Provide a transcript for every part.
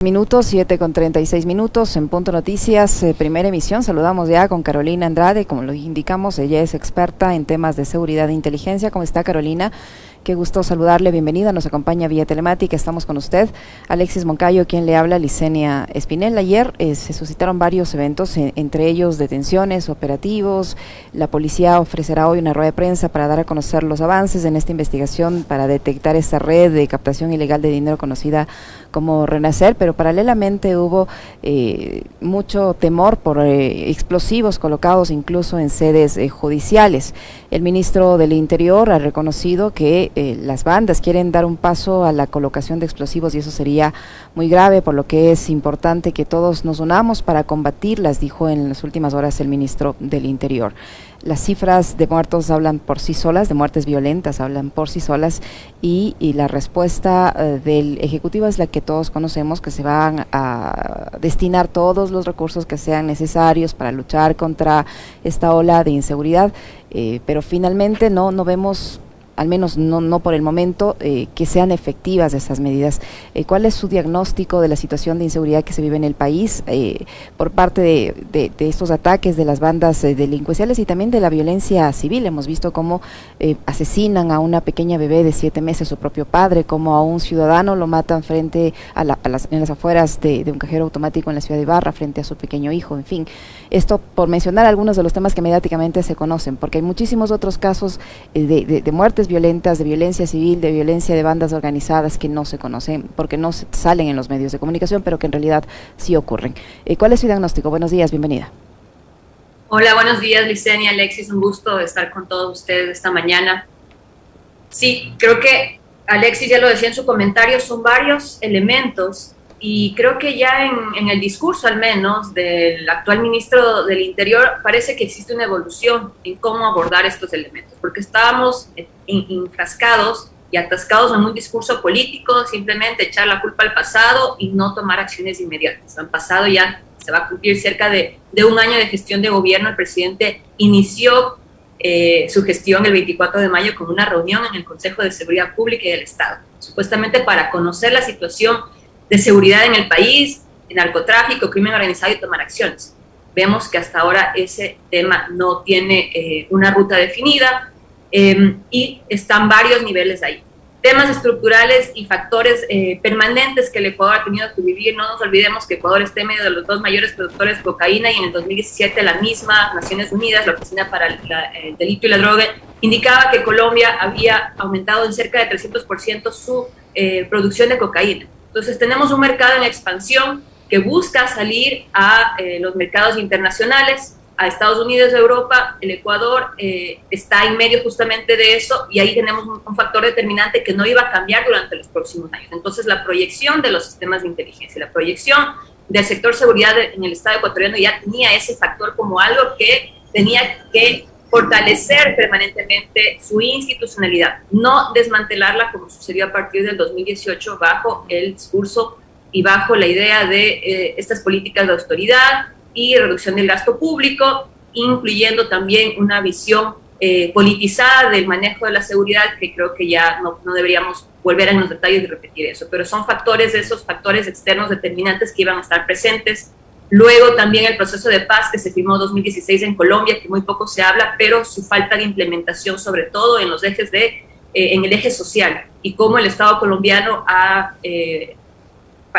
Minutos, 7:36 en Punto Noticias, primera emisión. Saludamos ya con Carolina Andrade, como lo indicamos, ella es experta en temas de seguridad e inteligencia. ¿Cómo está, Carolina? Qué gusto saludarle, bienvenida, nos acompaña vía telemática, estamos con usted. Alexis Moncayo, quien le habla, Licenia Espinel. Ayer se suscitaron varios eventos, entre ellos detenciones, operativos. La policía ofrecerá hoy una rueda de prensa para dar a conocer los avances en esta investigación para detectar esta red de captación ilegal de dinero conocida como Renacer, pero paralelamente hubo mucho temor por explosivos colocados incluso en sedes judiciales. El ministro del Interior ha reconocido que las bandas quieren dar un paso a la colocación de explosivos y eso sería muy grave, por lo que es importante que todos nos unamos para combatirlas, dijo en las últimas horas el ministro del Interior. Las cifras de muertos hablan por sí solas, de muertes violentas hablan por sí solas, y la respuesta del Ejecutivo es la que todos conocemos, que se van a destinar todos los recursos que sean necesarios para luchar contra esta ola de inseguridad, pero finalmente no vemos, al menos no por el momento, que sean efectivas esas medidas. ¿Cuál es su diagnóstico de la situación de inseguridad que se vive en el país por parte de estos ataques de las bandas delincuenciales y también de la violencia civil? Hemos visto cómo asesinan a una pequeña bebé de 7 meses, su propio padre, cómo a un ciudadano lo matan frente en las afueras de un cajero automático en la ciudad de Ibarra, frente a su pequeño hijo, en fin. Esto por mencionar algunos de los temas que mediáticamente se conocen, porque hay muchísimos otros casos de muertes violentas, de violencia civil, de violencia de bandas organizadas que no se conocen porque no salen en los medios de comunicación, pero que en realidad sí ocurren. ¿Cuál es su diagnóstico? Buenos días, bienvenida. Hola, buenos días, Licenia, Alexis, un gusto estar con todos ustedes esta mañana. Sí, creo que Alexis ya lo decía en su comentario, son varios elementos y creo que ya en el discurso al menos del actual ministro del Interior parece que existe una evolución en cómo abordar estos elementos, porque estábamos enfrascados y atascados en un discurso político, simplemente echar la culpa al pasado y no tomar acciones inmediatas. Han pasado ya, se va a cumplir cerca de un año de gestión de gobierno. El presidente inició su gestión el 24 de mayo con una reunión en el Consejo de Seguridad Pública y del Estado, supuestamente para conocer la situación de seguridad en el país, en narcotráfico, crimen organizado y tomar acciones. Vemos que hasta ahora ese tema no tiene una ruta definida y están varios niveles ahí. Temas estructurales y factores permanentes que el Ecuador ha tenido que vivir. No nos olvidemos que Ecuador está en medio de los 2 mayores productores de cocaína y en el 2017 la misma Naciones Unidas, la Oficina para el Delito y la Droga, indicaba que Colombia había aumentado en cerca de 300% su producción de cocaína. Entonces tenemos un mercado en expansión que busca salir a los mercados internacionales, a Estados Unidos, a Europa. El Ecuador está en medio justamente de eso y ahí tenemos un factor determinante que no iba a cambiar durante los próximos años. Entonces la proyección de los sistemas de inteligencia, la proyección del sector seguridad en el Estado ecuatoriano ya tenía ese factor como algo que tenía que fortalecer permanentemente su institucionalidad, no desmantelarla como sucedió a partir del 2018 bajo el discurso y bajo la idea de estas políticas de austeridad y reducción del gasto público, incluyendo también una visión politizada del manejo de la seguridad, que creo que ya no deberíamos volver en los detalles y repetir eso, pero son factores de esos factores externos determinantes que iban a estar presentes. Luego también el proceso de paz que se firmó en 2016 en Colombia, que muy poco se habla, pero su falta de implementación, sobre todo en los ejes en el eje social, y cómo el Estado colombiano ha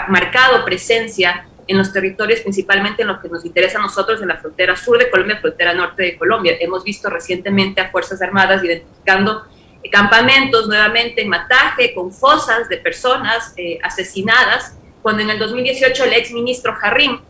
marcado presencia en los territorios, principalmente en lo que nos interesa a nosotros, en la frontera sur de Colombia, frontera norte de Colombia. Hemos visto recientemente a Fuerzas Armadas identificando campamentos nuevamente en Mataje, con fosas de personas asesinadas, cuando en el 2018 el exministro Jarrín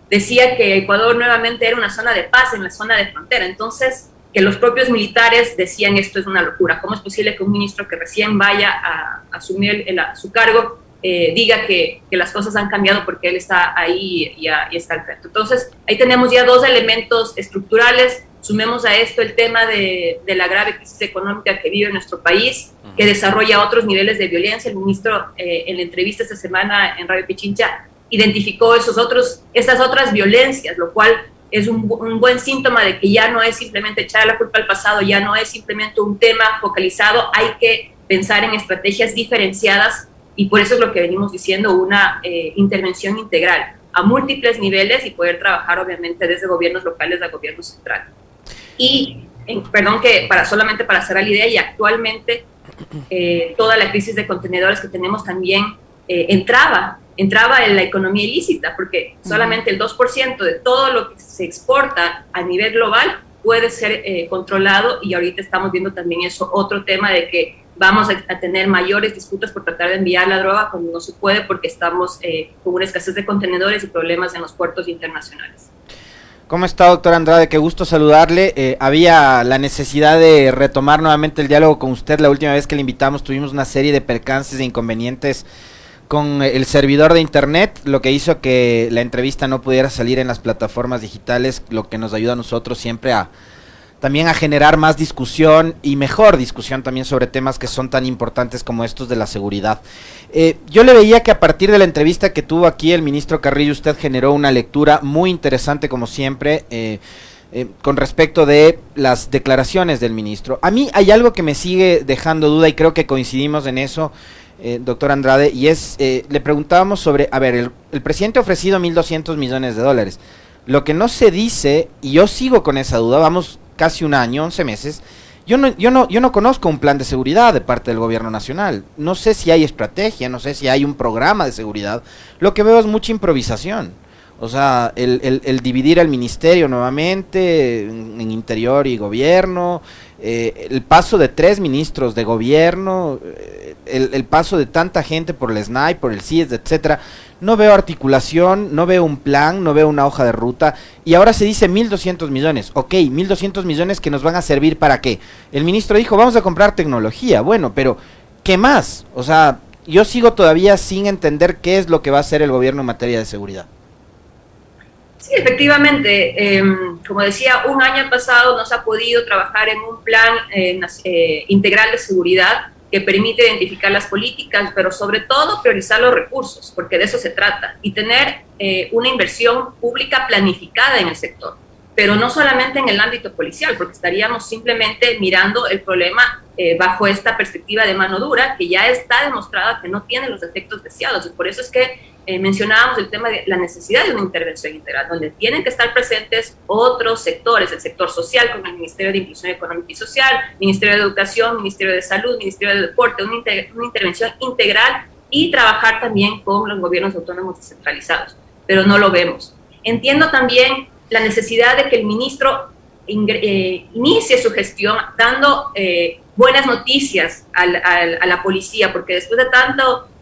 decía que Ecuador nuevamente era una zona de paz en la zona de frontera. Entonces, que los propios militares decían esto es una locura. ¿Cómo es posible que un ministro que recién vaya a asumir su cargo diga que las cosas han cambiado porque él está ahí y está al frente? Entonces, ahí tenemos ya 2 elementos estructurales. Sumemos a esto el tema de la grave crisis económica que vive nuestro país, que desarrolla otros niveles de violencia. El ministro, en la entrevista esta semana en Radio Pichincha, identificó esas otras violencias, lo cual es un buen síntoma de que ya no es simplemente echar la culpa al pasado, ya no es simplemente un tema focalizado, hay que pensar en estrategias diferenciadas y por eso es lo que venimos diciendo, una intervención integral a múltiples niveles y poder trabajar obviamente desde gobiernos locales a gobierno central. Y, perdón, que solamente para cerrar la idea, y actualmente toda la crisis de contenedores que tenemos también entraba en la economía ilícita, porque solamente el 2% de todo lo que se exporta a nivel global puede ser controlado, y ahorita estamos viendo también eso, otro tema de que vamos a tener mayores disputas por tratar de enviar la droga cuando no se puede porque estamos con una escasez de contenedores y problemas en los puertos internacionales. ¿Cómo está, doctora Andrade? Qué gusto saludarle. Había la necesidad de retomar nuevamente el diálogo con usted. La última vez que le invitamos tuvimos una serie de percances e inconvenientes con el servidor de internet, lo que hizo que la entrevista no pudiera salir en las plataformas digitales, lo que nos ayuda a nosotros siempre también a generar más discusión y mejor discusión también sobre temas que son tan importantes como estos de la seguridad. Yo le veía que a partir de la entrevista que tuvo aquí el ministro Carrillo, usted generó una lectura muy interesante como siempre, con respecto de las declaraciones del ministro. A mí hay algo que me sigue dejando duda y creo que coincidimos en eso, doctor Andrade, y es, le preguntábamos sobre, a ver, el presidente ha ofrecido $1.200 millones. Lo que no se dice, y yo sigo con esa duda, vamos casi un año, 11 meses, yo no conozco un plan de seguridad de parte del gobierno nacional. No sé si hay estrategia, no sé si hay un programa de seguridad. Lo que veo es mucha improvisación. O sea, el dividir el ministerio nuevamente en interior y gobierno, el paso de 3 ministros de gobierno, el paso de tanta gente por el SNAI, por el CIES, etcétera. No veo articulación, no veo un plan, no veo una hoja de ruta, y ahora se dice 1.200 millones, ok, 1.200 millones que nos van a servir ¿para qué? El ministro dijo, vamos a comprar tecnología, bueno, pero ¿qué más? O sea, yo sigo todavía sin entender qué es lo que va a hacer el gobierno en materia de seguridad. Sí, efectivamente, como decía, un año pasado no se ha podido trabajar en un plan integral de seguridad que permite identificar las políticas, pero sobre todo priorizar los recursos, porque de eso se trata, y tener una inversión pública planificada en el sector, pero no solamente en el ámbito policial, porque estaríamos simplemente mirando el problema bajo esta perspectiva de mano dura, que ya está demostrada que no tiene los efectos deseados, y por eso es que mencionábamos el tema de la necesidad de una intervención integral, donde tienen que estar presentes otros sectores, el sector social, como el Ministerio de Inclusión Económica y Social, Ministerio de Educación, Ministerio de Salud, Ministerio de Deporte, una intervención integral, y trabajar también con los gobiernos autónomos descentralizados, pero no lo vemos. Entiendo también la necesidad de que el ministro inicie su gestión dando buenas noticias a la policía, porque después de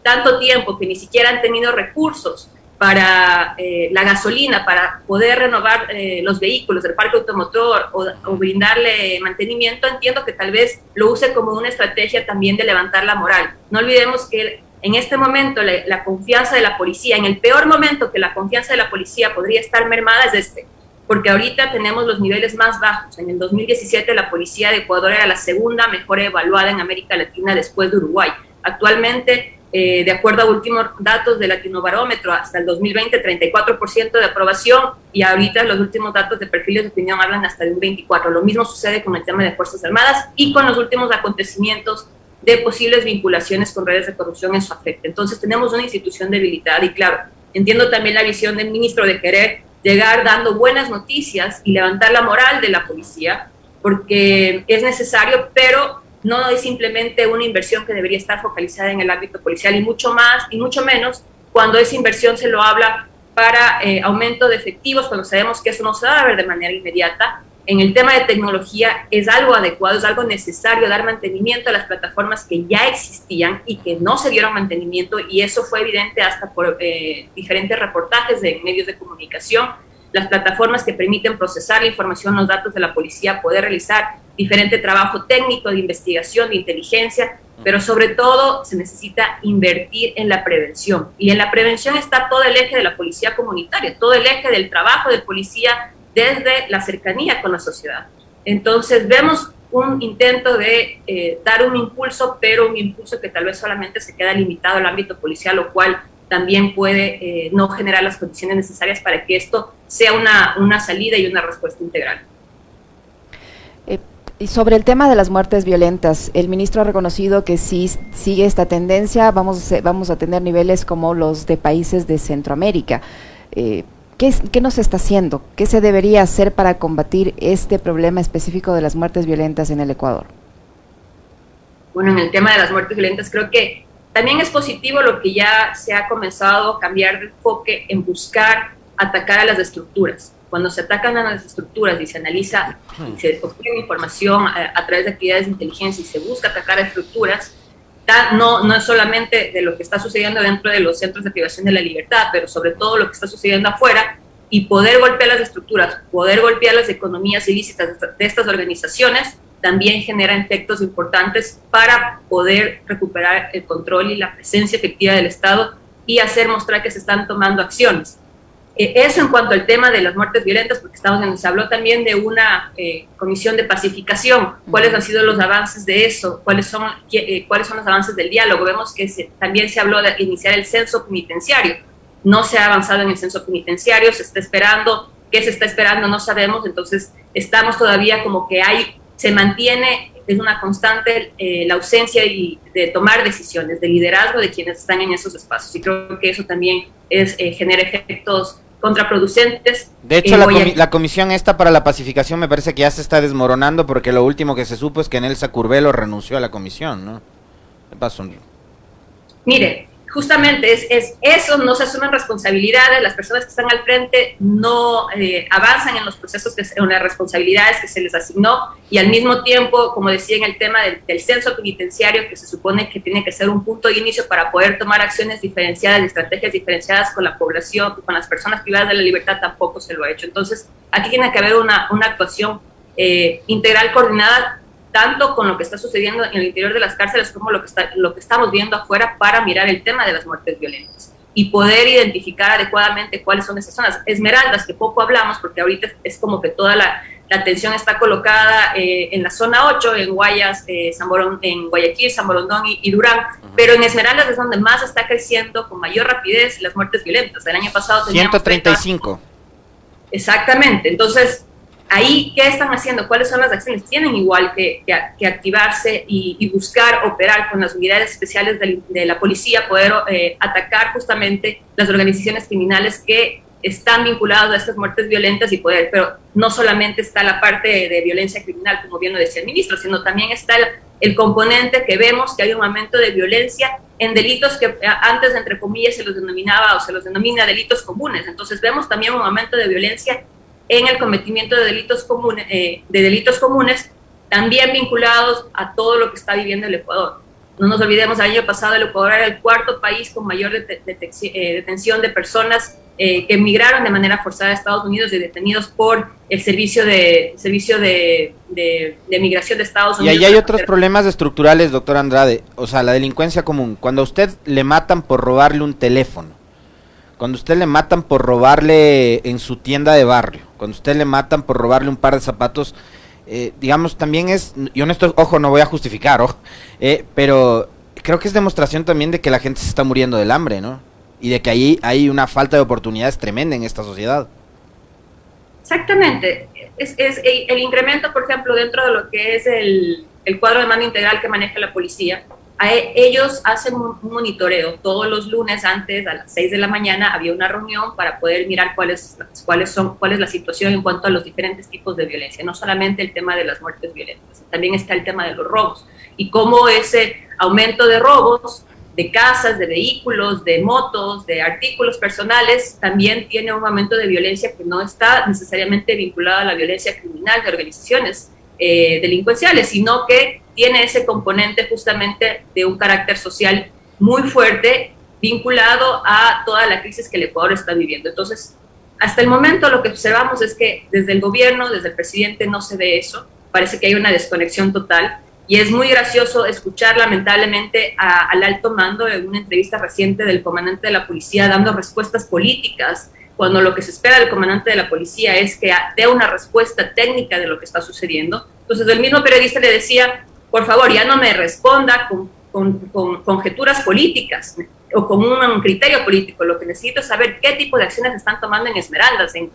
tanto tiempo que ni siquiera han tenido recursos para la gasolina, para poder renovar los vehículos del parque automotor o brindarle mantenimiento, entiendo que tal vez lo use como una estrategia también de levantar la moral. No olvidemos que en este momento la confianza de la policía, en el peor momento que la confianza de la policía podría estar mermada, es porque ahorita tenemos los niveles más bajos. En el 2017 la policía de Ecuador era la segunda mejor evaluada en América Latina después de Uruguay. Actualmente, de acuerdo a últimos datos de Latinobarómetro, hasta el 2020, 34% de aprobación, y ahorita los últimos datos de perfiles de opinión hablan hasta de un 24%. Lo mismo sucede con el tema de Fuerzas Armadas y con los últimos acontecimientos de posibles vinculaciones con redes de corrupción en su afecto. Entonces tenemos una institución debilitada, y claro, entiendo también la visión del ministro de querer llegar dando buenas noticias y levantar la moral de la policía, porque es necesario, pero no es simplemente una inversión que debería estar focalizada en el ámbito policial, y mucho más y mucho menos cuando esa inversión se lo habla para aumento de efectivos, cuando sabemos que eso no se va a ver de manera inmediata. En el tema de tecnología es algo adecuado, es algo necesario dar mantenimiento a las plataformas que ya existían y que no se dieron mantenimiento, y eso fue evidente hasta por diferentes reportajes de medios de comunicación. Las plataformas que permiten procesar la información, los datos de la policía, poder realizar diferente trabajo técnico de investigación, de inteligencia, pero sobre todo se necesita invertir en la prevención, y en la prevención está todo el eje de la policía comunitaria, todo el eje del trabajo del policía desde la cercanía con la sociedad. Entonces vemos un intento de dar un impulso, pero un impulso que tal vez solamente se queda limitado al ámbito policial, lo cual también puede no generar las condiciones necesarias para que esto sea una salida y una respuesta integral. Y sobre el tema de las muertes violentas, el ministro ha reconocido que si sigue esta tendencia vamos a tener niveles como los de países de Centroamérica. ¿Qué no se está haciendo? ¿Qué se debería hacer para combatir este problema específico de las muertes violentas en el Ecuador? Bueno, en el tema de las muertes violentas creo que también es positivo lo que ya se ha comenzado a cambiar de enfoque en buscar atacar a las estructuras. Cuando se atacan a las estructuras y se analiza y se obtiene información a través de actividades de inteligencia y se busca atacar a estructuras, no es solamente de lo que está sucediendo dentro de los centros de privación de la libertad, pero sobre todo lo que está sucediendo afuera, y poder golpear las estructuras, poder golpear las economías ilícitas de estas organizaciones, también genera efectos importantes para poder recuperar el control y la presencia efectiva del Estado y hacer mostrar que se están tomando acciones. Eso en cuanto al tema de las muertes violentas, porque se habló también de una comisión de pacificación. ¿Cuáles han sido los avances de eso? ¿Cuáles son los avances del diálogo? Vemos que también se habló de iniciar el censo penitenciario. No se ha avanzado en el censo penitenciario, se está esperando. ¿Qué se está esperando? No sabemos. Entonces estamos todavía como que se mantiene, es una constante la ausencia de tomar decisiones, de liderazgo de quienes están en esos espacios. Y creo que eso también genera efectos contraproducentes. De hecho, la comisión esta para la pacificación me parece que ya se está desmoronando, porque lo último que se supo es que Nelsa Curvelo renunció a la comisión, ¿no? ¿Qué pasó? Mire, justamente eso, no se asumen responsabilidades, las personas que están al frente no avanzan en los procesos, en las responsabilidades que se les asignó, y al mismo tiempo, como decía en el tema del censo penitenciario, que se supone que tiene que ser un punto de inicio para poder tomar acciones diferenciadas y estrategias diferenciadas con la población, con las personas privadas de la libertad, tampoco se lo ha hecho. Entonces, aquí tiene que haber una actuación integral, coordinada, tanto con lo que está sucediendo en el interior de las cárceles como lo que estamos viendo afuera, para mirar el tema de las muertes violentas y poder identificar adecuadamente cuáles son esas zonas. Esmeraldas, que poco hablamos, porque ahorita es como que toda la atención está colocada en la zona 8, en Guayas, en Guayaquil, San Borondón y Durán, pero en Esmeraldas es donde más está creciendo con mayor rapidez las muertes violentas. El año pasado teníamos 135. Exactamente. Entonces, ahí, ¿qué están haciendo? ¿Cuáles son las acciones? Tienen igual que activarse y buscar operar con las unidades especiales de la policía, poder atacar justamente las organizaciones criminales que están vinculadas a estas muertes violentas y poder, pero no solamente está la parte de violencia criminal, como bien lo decía el ministro, sino también está el componente que vemos que hay un aumento de violencia en delitos que antes, entre comillas, se los denomina delitos comunes. Entonces vemos también un aumento de violencia en el cometimiento de delitos comunes, también vinculados a todo lo que está viviendo el Ecuador. No nos olvidemos, el año pasado el Ecuador era el cuarto país con mayor detención de personas que emigraron de manera forzada a Estados Unidos y detenidos por el servicio de migración de Estados Unidos. Y ahí hay otros problemas estructurales, doctor Andrade. O sea, la delincuencia común. Cuando a usted le matan por robarle un teléfono, cuando usted le matan por robarle en su tienda de barrio, cuando usted le matan por robarle un par de zapatos, digamos, también yo no estoy, ojo, no voy a justificar, pero creo que es demostración también de que la gente se está muriendo del hambre, ¿no? Y de que ahí hay una falta de oportunidades tremenda en esta sociedad. Exactamente. Es el incremento, por ejemplo, dentro de lo que es el cuadro de mando integral que maneja la policía. Ellos hacen un monitoreo todos los lunes. Antes, a las 6 de la mañana, había una reunión para poder mirar cuál es la situación en cuanto a los diferentes tipos de violencia, no solamente el tema de las muertes violentas, también está el tema de los robos y cómo ese aumento de robos de casas, de vehículos, de motos, de artículos personales, también tiene un aumento de violencia que no está necesariamente vinculado a la violencia criminal de organizaciones delincuenciales, sino que tiene ese componente justamente de un carácter social muy fuerte vinculado a toda la crisis que el Ecuador está viviendo. Entonces, hasta el momento lo que observamos es que desde el gobierno, desde el presidente, no se ve eso. Parece que hay una desconexión total y es muy gracioso escuchar lamentablemente al alto mando en una entrevista reciente del comandante de la policía dando respuestas políticas, cuando lo que se espera del comandante de la policía es que dé una respuesta técnica de lo que está sucediendo. Entonces el mismo periodista le decía, por favor, ya no me responda con conjeturas políticas o con un criterio político, lo que necesito es saber qué tipo de acciones están tomando en Esmeraldas, en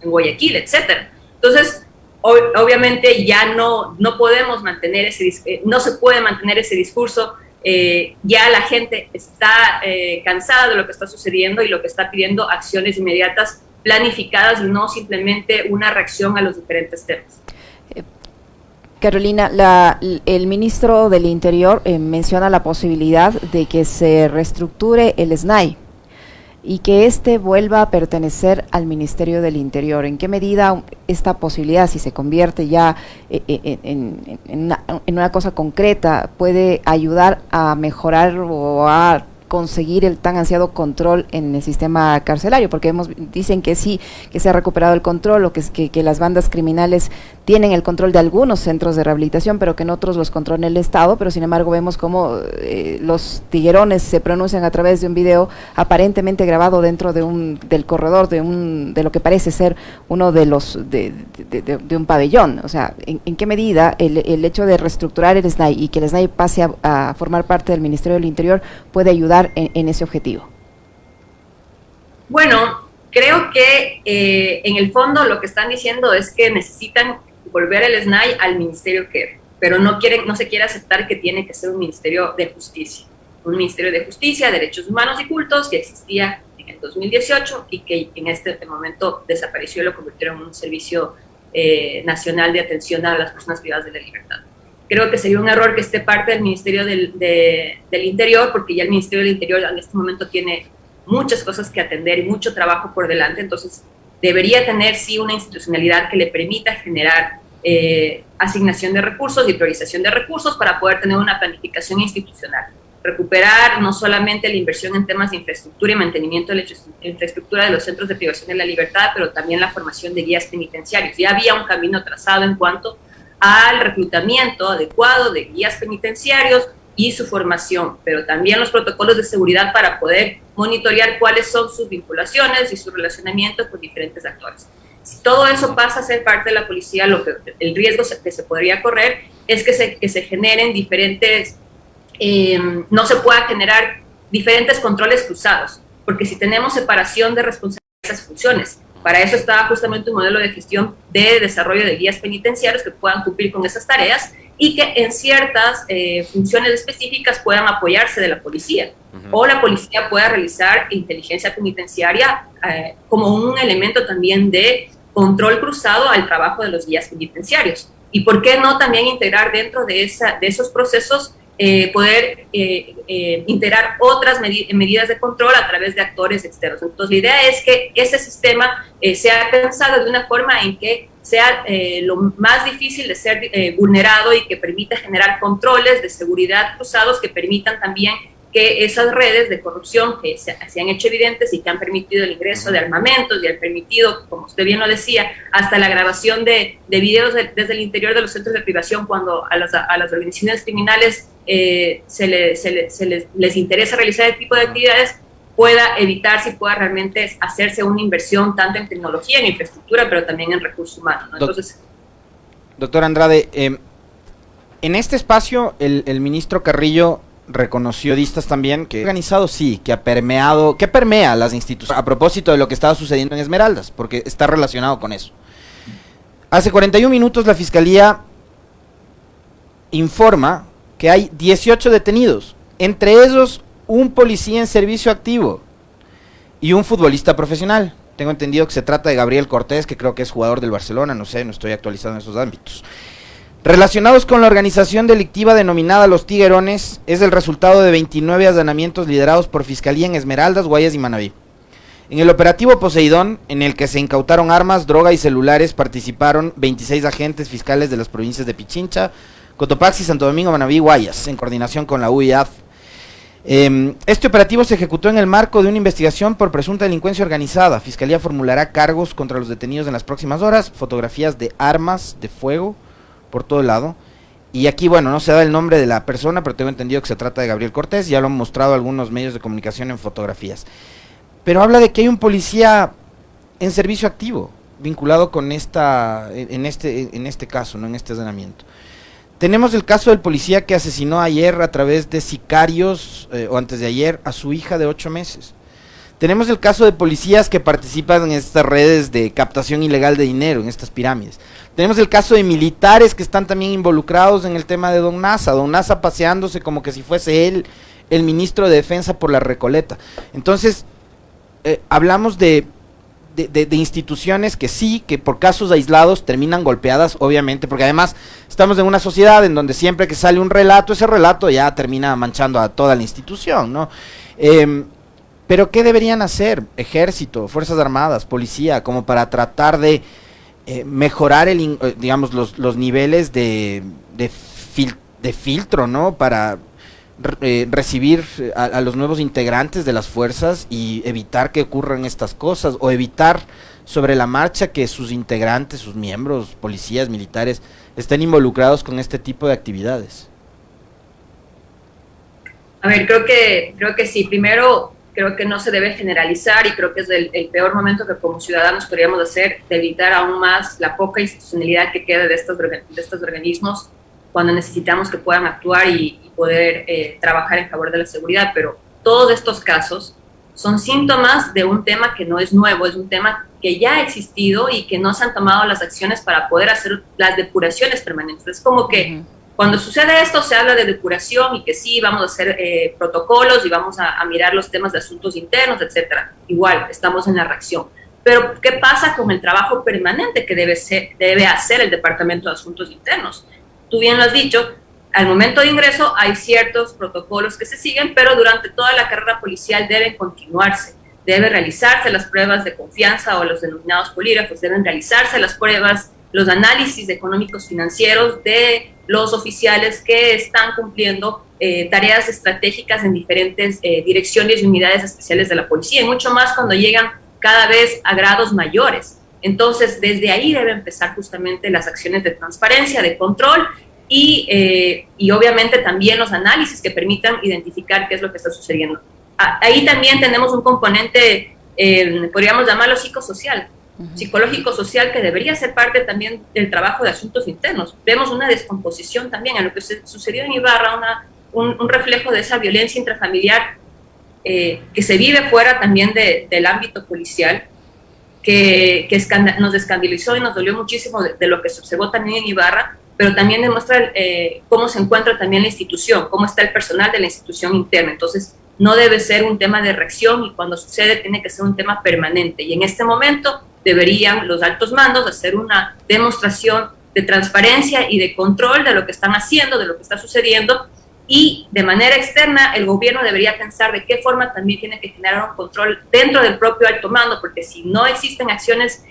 Guayaquil, etcétera. Entonces, obviamente ya no podemos mantener no se puede mantener ese discurso. Ya la gente está cansada de lo que está sucediendo y lo que está pidiendo acciones inmediatas, planificadas, y no simplemente una reacción a los diferentes temas. Carolina, el ministro del Interior menciona la posibilidad de que se reestructure el SNAI y que éste vuelva a pertenecer al Ministerio del Interior. ¿En qué medida esta posibilidad, si se convierte ya en una cosa concreta, puede ayudar a mejorar o a conseguir el tan ansiado control en el sistema carcelario? Porque dicen que sí, que se ha recuperado el control, o que las bandas criminales tienen el control de algunos centros de rehabilitación, pero que en otros los controla el Estado. Pero sin embargo vemos cómo los tiguerones se pronuncian a través de un video aparentemente grabado dentro del corredor de lo que parece ser uno de un pabellón. O sea, ¿en qué medida el hecho de reestructurar el SNAI y que el SNAI pase a formar parte del Ministerio del Interior puede ayudar en ese objetivo? Bueno, creo que en el fondo lo que están diciendo es que necesitan volver el SNAI al ministerio que, pero no se quiere aceptar que tiene que ser un ministerio de justicia. Un ministerio de justicia, derechos humanos y cultos que existía en el 2018 y que en este momento desapareció y lo convirtieron en un servicio nacional de atención a las personas privadas de la libertad. Creo que sería un error que esté parte del Ministerio del Interior, porque ya el Ministerio del Interior en este momento tiene muchas cosas que atender y mucho trabajo por delante. Entonces debería tener sí una institucionalidad que le permita generar asignación de recursos y priorización de recursos para poder tener una planificación institucional. Recuperar no solamente la inversión en temas de infraestructura y mantenimiento de la infraestructura de los centros de privación de la libertad, pero también la formación de guías penitenciarios. Ya había un camino trazado en cuanto al reclutamiento adecuado de guías penitenciarios y su formación, pero también los protocolos de seguridad para poder monitorear cuáles son sus vinculaciones y sus relacionamientos con diferentes actores. Si todo eso pasa a ser parte de la policía, el riesgo que se podría correr es que se generen diferentes, no se pueda generar diferentes controles cruzados, porque si tenemos separación de responsabilidades de esas funciones, para eso estaba justamente un modelo de gestión de desarrollo de guías penitenciarios que puedan cumplir con esas tareas y que en ciertas funciones específicas puedan apoyarse de la policía, o la policía pueda realizar inteligencia penitenciaria como un elemento también de control cruzado al trabajo de los guías penitenciarios. Y por qué no también integrar dentro de esos procesos poder integrar otras medidas de control a través de actores externos. Entonces, la idea es que ese sistema sea pensado de una forma en que sea lo más difícil de ser vulnerado y que permita generar controles de seguridad cruzados que permitan también que esas redes de corrupción que se han hecho evidentes y que han permitido el ingreso de armamentos y han permitido, como usted bien lo decía, hasta la grabación de videos desde el interior de los centros de privación cuando a las organizaciones criminales les interesa realizar este tipo de actividades, pueda evitarse y pueda realmente hacerse una inversión tanto en tecnología, en infraestructura, pero también en recursos humanos, ¿no? Entonces, doctor Andrade, en este espacio el ministro Carrillo reconoció también que organizado sí, que permea las instituciones, a propósito de lo que estaba sucediendo en Esmeraldas, porque está relacionado con eso. Hace 41 minutos la Fiscalía informa que hay 18 detenidos, entre ellos un policía en servicio activo y un futbolista profesional. Tengo entendido que se trata de Gabriel Cortés, que creo que es jugador del Barcelona, no sé, no estoy actualizado en esos ámbitos. Relacionados con la organización delictiva denominada Los Tiguerones, es el resultado de 29 allanamientos liderados por Fiscalía en Esmeraldas, Guayas y Manabí. En el operativo Poseidón, en el que se incautaron armas, droga y celulares, participaron 26 agentes fiscales de las provincias de Pichincha, Cotopaxi, Santo Domingo, Manabí y Guayas, en coordinación con la UIAF. Este operativo se ejecutó en el marco de una investigación por presunta delincuencia organizada. Fiscalía formulará cargos contra los detenidos en las próximas horas, fotografías de armas de fuego por todo lado, y aquí, bueno, no se da el nombre de la persona, pero tengo entendido que se trata de Gabriel Cortés, ya lo han mostrado algunos medios de comunicación en fotografías, pero habla de que hay un policía en servicio activo, vinculado con en este caso, no en este allanamiento. Tenemos el caso del policía que asesinó ayer a través de sicarios, o antes de ayer, a su hija de 8 meses. Tenemos el caso de policías que participan en estas redes de captación ilegal de dinero, en estas pirámides. Tenemos el caso de militares que están también involucrados en el tema de Don Nasa paseándose como que si fuese él el ministro de Defensa por la Recoleta. Entonces, hablamos de instituciones que sí, que por casos aislados terminan golpeadas, obviamente, porque además estamos en una sociedad en donde siempre que sale un relato, ese relato ya termina manchando a toda la institución, ¿no? Pero ¿qué deberían hacer ejército, fuerzas armadas, policía, como para tratar de mejorar digamos los niveles de filtro, ¿no? Para recibir a los nuevos integrantes de las fuerzas y evitar que ocurran estas cosas, o evitar sobre la marcha que sus integrantes, sus miembros, policías, militares, estén involucrados con este tipo de actividades? A ver, creo que sí. Primero, creo que no se debe generalizar, y creo que es el peor momento que como ciudadanos podríamos hacer, de evitar aún más la poca institucionalidad que queda de estos organismos cuando necesitamos que puedan actuar y poder trabajar en favor de la seguridad. Pero todos estos casos son síntomas de un tema que no es nuevo, es un tema que ya ha existido y que no se han tomado las acciones para poder hacer las depuraciones permanentes. Es como que cuando sucede esto se habla de depuración y que sí, vamos a hacer protocolos y vamos a mirar los temas de asuntos internos, etcétera. Igual, estamos en la reacción. Pero, ¿qué pasa con el trabajo permanente que debe hacer el Departamento de Asuntos Internos? Tú bien lo has dicho, al momento de ingreso hay ciertos protocolos que se siguen, pero durante toda la carrera policial deben continuarse. Deben realizarse las pruebas de confianza o los denominados polígrafos, deben realizarse las pruebas, los análisis económicos financieros de los oficiales que están cumpliendo tareas estratégicas en diferentes direcciones y unidades especiales de la policía, y mucho más cuando llegan cada vez a grados mayores. Entonces, desde ahí deben empezar justamente las acciones de transparencia, de control y obviamente también los análisis que permitan identificar qué es lo que está sucediendo. Ahí también tenemos un componente, podríamos llamarlo psicosocial, psicológico-social, que debería ser parte también del trabajo de asuntos internos. Vemos una descomposición también en lo que sucedió en Ibarra, un reflejo de esa violencia intrafamiliar que se vive fuera también del ámbito policial, que nos escandalizó y nos dolió muchísimo de lo que se observó también en Ibarra, pero también demuestra cómo se encuentra también la institución, cómo está el personal de la institución interna. Entonces, no debe ser un tema de reacción, y cuando sucede tiene que ser un tema permanente. Y en este momento deberían los altos mandos hacer una demostración de transparencia y de control de lo que están haciendo, de lo que está sucediendo, y de manera externa el gobierno debería pensar de qué forma también tiene que generar un control dentro del propio alto mando, porque si no existen acciones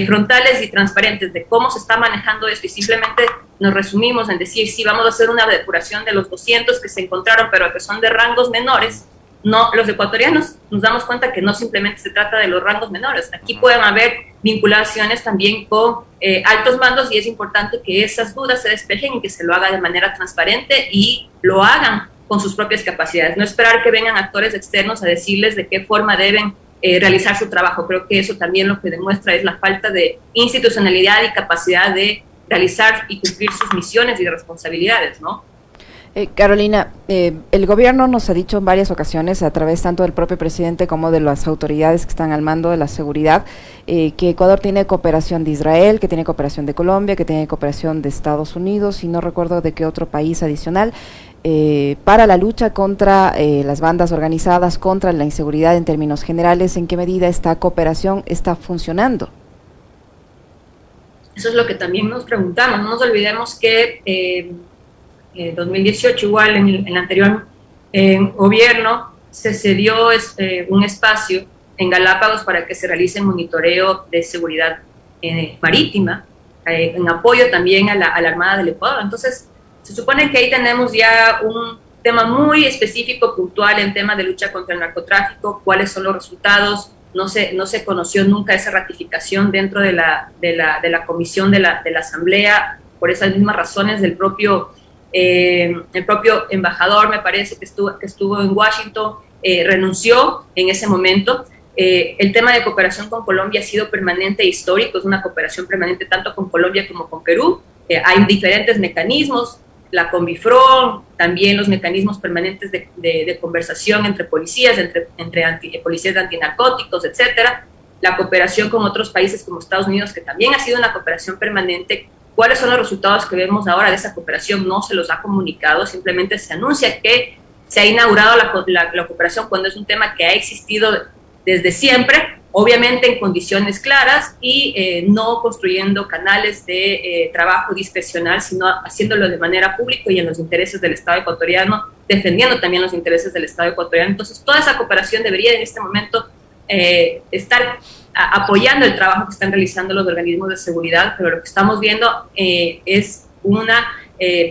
frontales y transparentes de cómo se está manejando esto, y simplemente nos resumimos en decir, sí, vamos a hacer una depuración de los 200 que se encontraron, pero que son de rangos menores, no, los ecuatorianos nos damos cuenta que no simplemente se trata de los rangos menores. Aquí pueden haber vinculaciones también con altos mandos, y es importante que esas dudas se despejen y que se lo haga de manera transparente y lo hagan con sus propias capacidades. No esperar que vengan actores externos a decirles de qué forma deben realizar su trabajo. Creo que eso también lo que demuestra es la falta de institucionalidad y capacidad de realizar y cumplir sus misiones y responsabilidades, ¿no? Carolina, el gobierno nos ha dicho en varias ocasiones, a través tanto del propio presidente como de las autoridades que están al mando de la seguridad, que Ecuador tiene cooperación de Israel, que tiene cooperación de Colombia, que tiene cooperación de Estados Unidos, y no recuerdo de qué otro país adicional, para la lucha contra las bandas organizadas, contra la inseguridad en términos generales. ¿En qué medida esta cooperación está funcionando? Eso es lo que también nos preguntamos. No nos olvidemos que 2018, igual en el anterior gobierno, se cedió un espacio en Galápagos para que se realice monitoreo de seguridad marítima, en apoyo también a la Armada del Ecuador. Entonces, se supone que ahí tenemos ya un tema muy específico, puntual, en tema de lucha contra el narcotráfico, cuáles son los resultados. No se conoció nunca esa ratificación dentro de la comisión de la Asamblea, por esas mismas razones del propio embajador, me parece, que estuvo en Washington, renunció en ese momento. El tema de cooperación con Colombia ha sido permanente e histórico, es una cooperación permanente tanto con Colombia como con Perú. Hay diferentes mecanismos, la Conbifron, también los mecanismos permanentes de conversación entre policías, entre policías de antinarcóticos, etcétera, la cooperación con otros países como Estados Unidos, que también ha sido una cooperación permanente. ¿Cuáles son los resultados que vemos ahora de esa cooperación? No se los ha comunicado, simplemente se anuncia que se ha inaugurado la cooperación cuando es un tema que ha existido desde siempre, obviamente en condiciones claras y no construyendo canales de trabajo discrecional, sino haciéndolo de manera pública y en los intereses del Estado ecuatoriano, defendiendo también los intereses del Estado ecuatoriano. Entonces, toda esa cooperación debería en este momento estar apoyando el trabajo que están realizando los organismos de seguridad, pero lo que estamos viendo es una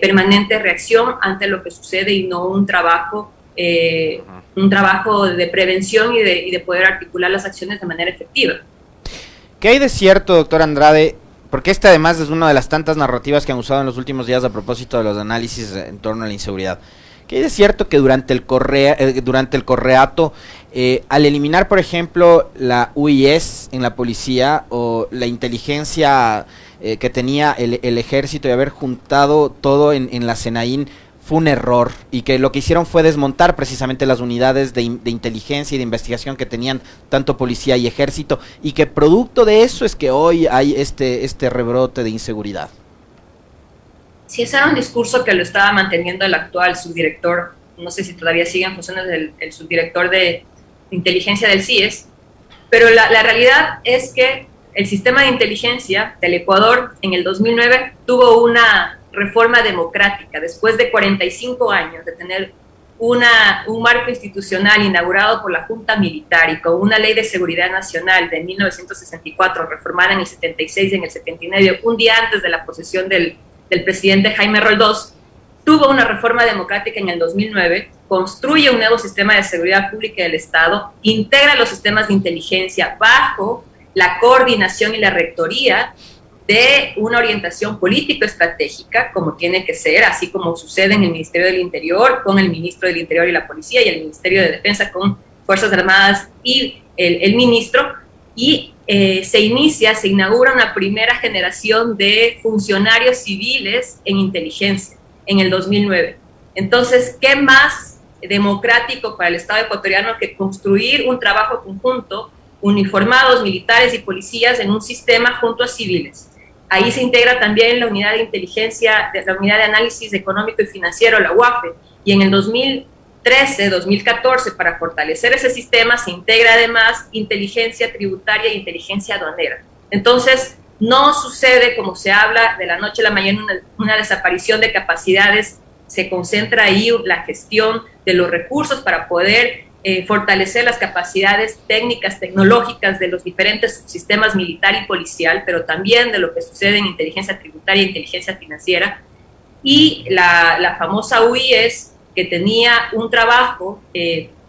permanente reacción ante lo que sucede y no un trabajo de prevención y de poder articular las acciones de manera efectiva. ¿Qué hay de cierto, doctor Andrade? Porque esta además es una de las tantas narrativas que han usado en los últimos días a propósito de los análisis en torno a la inseguridad. ¿Qué hay de cierto que durante el correato, al eliminar, por ejemplo, la UIS en la policía o la inteligencia que tenía el ejército y haber juntado todo en la SENAIN, fue un error, y que lo que hicieron fue desmontar precisamente las unidades de inteligencia y de investigación que tenían tanto policía y ejército, y que producto de eso es que hoy hay este rebrote de inseguridad? Sí, ese era un discurso que lo estaba manteniendo el actual subdirector, no sé si todavía sigue en funciones el subdirector de inteligencia del CIES, pero la realidad es que el sistema de inteligencia del Ecuador en el 2009 tuvo una reforma democrática, después de 45 años de tener un marco institucional inaugurado por la Junta Militar y con una ley de seguridad nacional de 1964, reformada en el 76 y en el 79, un día antes de la posesión del presidente Jaime Roldós, tuvo una reforma democrática en el 2009, construye un nuevo sistema de seguridad pública del Estado, integra los sistemas de inteligencia bajo la coordinación y la rectoría de una orientación político-estratégica, como tiene que ser, así como sucede en el Ministerio del Interior, con el Ministro del Interior y la Policía, y el Ministerio de Defensa con Fuerzas Armadas y el Ministro, y se inaugura una primera generación de funcionarios civiles en inteligencia en el 2009. Entonces, ¿qué más democrático para el Estado ecuatoriano que construir un trabajo conjunto, uniformados, militares y policías en un sistema junto a civiles? Ahí se integra también la unidad de inteligencia, la unidad de análisis económico y financiero, la UAFE, y en el 2013-2014, para fortalecer ese sistema, se integra además inteligencia tributaria e inteligencia aduanera. Entonces, no sucede como se habla de la noche a la mañana una desaparición de capacidades, se concentra ahí la gestión de los recursos para poder fortalecer las capacidades técnicas, tecnológicas de los diferentes sistemas militar y policial, pero también de lo que sucede en inteligencia tributaria e inteligencia financiera. Y la famosa UIS, que tenía un trabajo,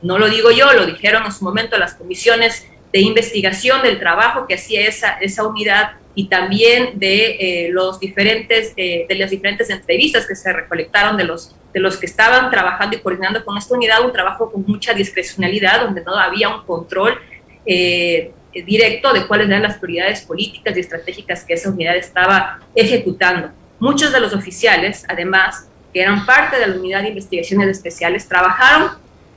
no lo digo yo, lo dijeron en su momento las comisiones de investigación del trabajo que hacía esa unidad, y también de las diferentes entrevistas que se recolectaron de los que estaban trabajando y coordinando con esta unidad, un trabajo con mucha discrecionalidad, donde no había un control directo de cuáles eran las prioridades políticas y estratégicas que esa unidad estaba ejecutando. Muchos de los oficiales, además, que eran parte de la unidad de investigaciones especiales, trabajaron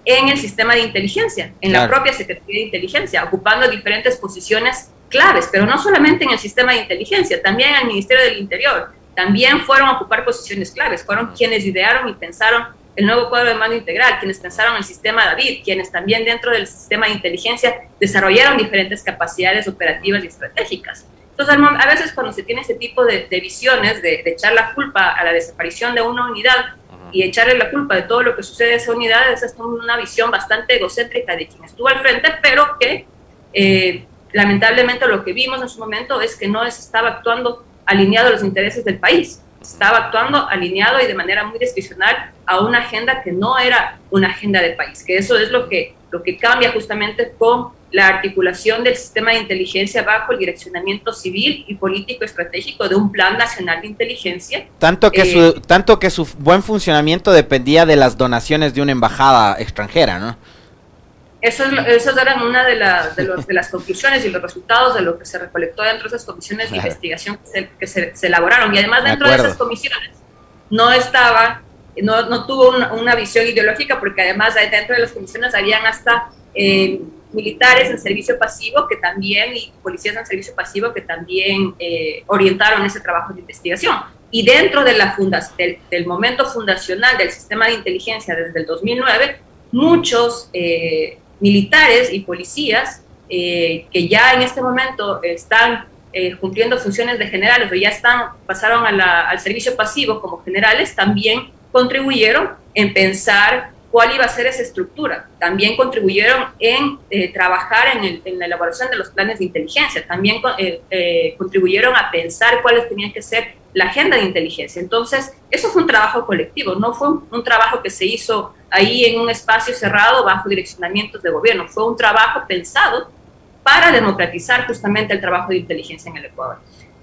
en el sistema de inteligencia, en la propia Secretaría de Inteligencia, ocupando diferentes posiciones claves, pero no solamente en el sistema de inteligencia, también en el Ministerio del Interior. También fueron a ocupar posiciones claves, fueron quienes idearon y pensaron el nuevo cuadro de mando integral, quienes pensaron el sistema David, quienes también dentro del sistema de inteligencia desarrollaron diferentes capacidades operativas y estratégicas. Entonces, a veces cuando se tiene este tipo de visiones, de echar la culpa a la desaparición de una unidad y echarle la culpa de todo lo que sucede en esa unidad, esa es una visión bastante egocéntrica de quien estuvo al frente, pero que lamentablemente lo que vimos en su momento es que no se estaba actuando alineado a los intereses del país, estaba actuando alineado y de manera muy discrecional a una agenda que no era una agenda de país, que eso es lo que cambia justamente con la articulación del sistema de inteligencia bajo el direccionamiento civil y político estratégico de un plan nacional de inteligencia. Tanto que su buen funcionamiento dependía de las donaciones de una embajada extranjera, ¿no? Esos eran una de las conclusiones y los resultados de lo que se recolectó dentro de esas comisiones de investigación que se elaboraron. Y además dentro de esas comisiones no tuvo una visión ideológica, porque además dentro de las comisiones habían hasta militares en servicio pasivo que también, y policías en servicio pasivo que también orientaron ese trabajo de investigación. Y dentro de del momento fundacional del sistema de inteligencia desde el 2009, muchos militares y policías que ya en este momento están cumpliendo funciones de generales o ya pasaron al servicio pasivo como generales, también contribuyeron en pensar cuál iba a ser esa estructura. También contribuyeron en trabajar en la elaboración de los planes de inteligencia. También contribuyeron a pensar cuáles tenían que ser la agenda de inteligencia. Entonces, eso fue un trabajo colectivo, no fue un trabajo que se hizo ahí en un espacio cerrado bajo direccionamientos de gobierno. Fue un trabajo pensado para democratizar justamente el trabajo de inteligencia en el Ecuador.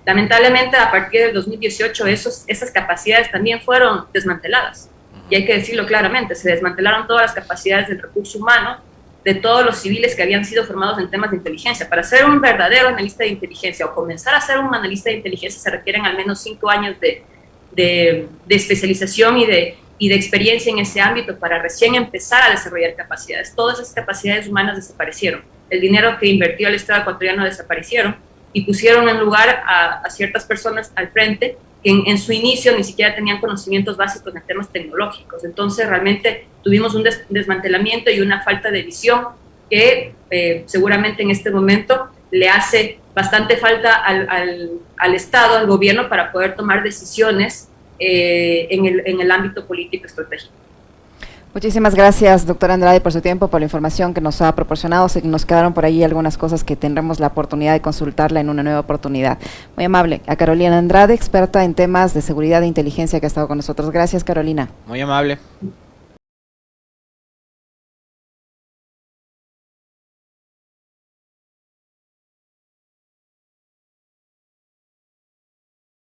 Lamentablemente, a partir del 2018, esas capacidades también fueron desmanteladas. Y hay que decirlo claramente, se desmantelaron todas las capacidades del recurso humano de todos los civiles que habían sido formados en temas de inteligencia. Para ser un verdadero analista de inteligencia o comenzar a ser un analista de inteligencia se requieren al menos 5 años de especialización y de experiencia en ese ámbito para recién empezar a desarrollar capacidades. Todas esas capacidades humanas desaparecieron. El dinero que invirtió el Estado ecuatoriano desaparecieron y pusieron en lugar a ciertas personas al frente que en su inicio ni siquiera tenían conocimientos básicos en temas tecnológicos. Entonces realmente tuvimos un desmantelamiento y una falta de visión que seguramente en este momento le hace bastante falta al Estado, al gobierno, para poder tomar decisiones en el ámbito político estratégico. Muchísimas gracias, doctora Andrade, por su tiempo, por la información que nos ha proporcionado. Sé que nos quedaron por ahí algunas cosas que tendremos la oportunidad de consultarla en una nueva oportunidad. Muy amable. A Carolina Andrade, experta en temas de seguridad e inteligencia, que ha estado con nosotros. Gracias, Carolina. Muy amable.